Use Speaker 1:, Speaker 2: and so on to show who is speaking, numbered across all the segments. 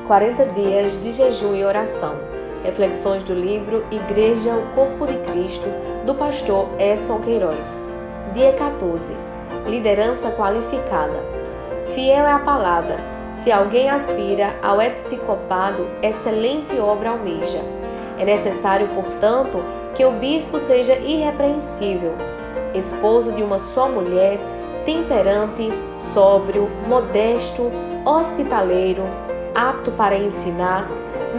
Speaker 1: 40 dias de jejum e oração. Reflexões do livro Igreja, o Corpo de Cristo, do pastor Edson Queiroz. Dia 14. Liderança qualificada. Fiel é a palavra. Se alguém aspira ao episcopado, excelente obra almeja. É necessário, portanto, que o bispo seja irrepreensível, esposo de uma só mulher, temperante, sóbrio, modesto, hospitaleiro, apto para ensinar,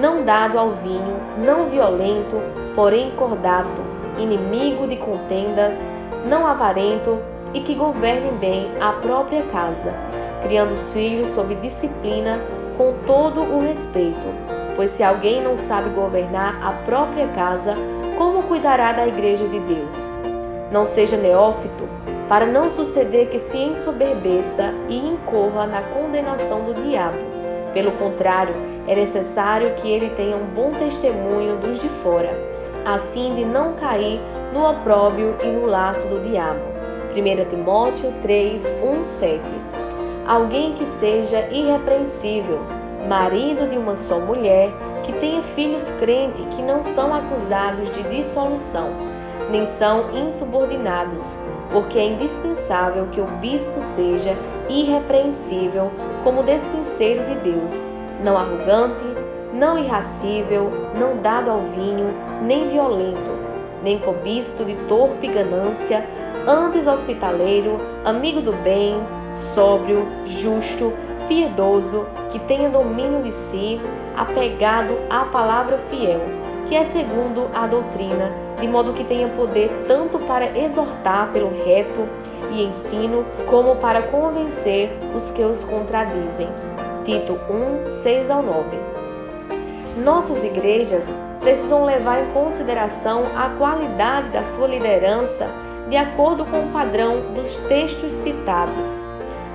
Speaker 1: não dado ao vinho, não violento, porém cordato, inimigo de contendas, não avarento e que governe bem a própria casa, criando os filhos sob disciplina com todo o respeito. Pois se alguém não sabe governar a própria casa, como cuidará da igreja de Deus? Não seja neófito, para não suceder que se ensoberbeça e incorra na condenação do diabo. Pelo contrário, é necessário que ele tenha um bom testemunho dos de fora, a fim de não cair no opróbrio e no laço do diabo. 1 Timóteo 3, 1, 7. Alguém que seja irrepreensível, marido de uma só mulher, que tenha filhos crentes que não são acusados de dissolução, nem são insubordinados, porque é indispensável que o bispo seja irrepreensível como despenseiro de Deus, não arrogante, não irascível, não dado ao vinho, nem violento, nem cobiço de torpe ganância, antes hospitaleiro, amigo do bem, sóbrio, justo, piedoso, que tenha domínio de si, apegado à palavra fiel, que é segundo a doutrina, de modo que tenha poder tanto para exortar pelo reto e ensino, como para convencer os que os contradizem. Tito 1, 6 ao 9. Nossas igrejas precisam levar em consideração a qualidade da sua liderança de acordo com o padrão dos textos citados.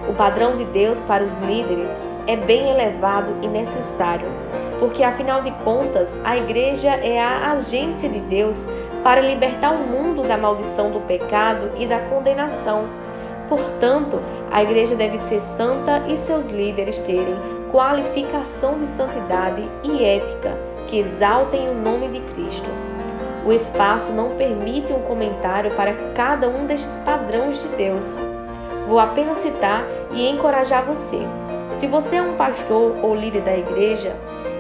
Speaker 1: O padrão de Deus para os líderes é bem elevado e necessário, porque afinal de contas a igreja é a agência de Deus para libertar o mundo da maldição do pecado e da condenação. Portanto, a igreja deve ser santa e seus líderes terem qualificação de santidade e ética que exaltem o nome de Cristo. O espaço não permite um comentário para cada um destes padrões de Deus. Vou apenas citar e encorajar você. Se você é um pastor ou líder da igreja,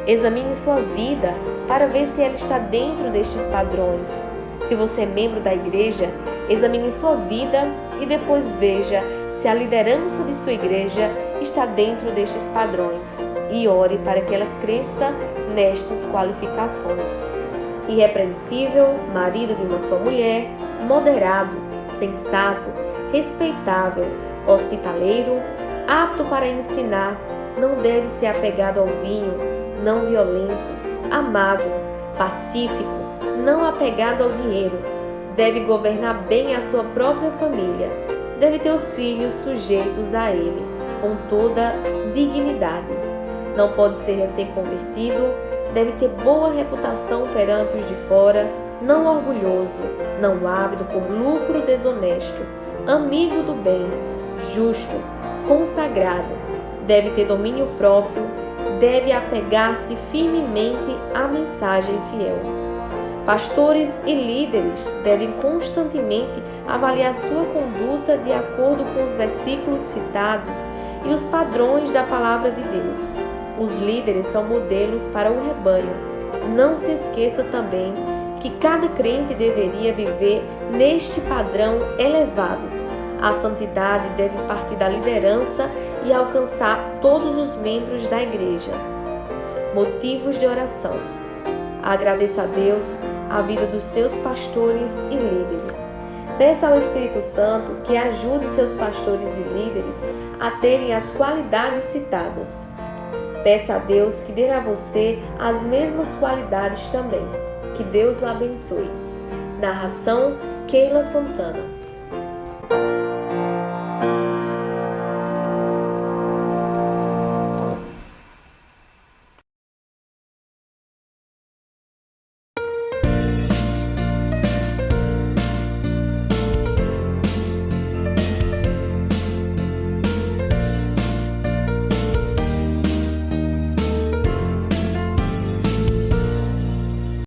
Speaker 1: examine sua vida para ver se ela está dentro destes padrões. Se você é membro da igreja, examine sua vida e depois veja se a liderança de sua igreja está dentro destes padrões e ore para que ela cresça nestas qualificações. Irrepreensível, marido de uma só mulher, moderado, sensato, respeitável, hospitaleiro, apto para ensinar, não deve ser apegado ao vinho, não violento, amável, pacífico, não apegado ao dinheiro, deve governar bem a sua própria família, deve ter os filhos sujeitos a ele, com toda dignidade. Não pode ser recém-convertido, deve ter boa reputação perante os de fora, não orgulhoso, não ávido por lucro desonesto, amigo do bem, justo, consagrado, deve ter domínio próprio, deve apegar-se firmemente à mensagem fiel. Pastores e líderes devem constantemente avaliar sua conduta de acordo com os versículos citados e os padrões da palavra de Deus. Os líderes são modelos para o rebanho. Não se esqueça também que cada crente deveria viver neste padrão elevado. A santidade deve partir da liderança e alcançar todos os membros da igreja. Motivos de oração. Agradeça a Deus a vida dos seus pastores e líderes. Peça ao Espírito Santo que ajude seus pastores e líderes a terem as qualidades citadas. Peça a Deus que dê a você as mesmas qualidades também. Que Deus o abençoe. Narração: Keila Santana.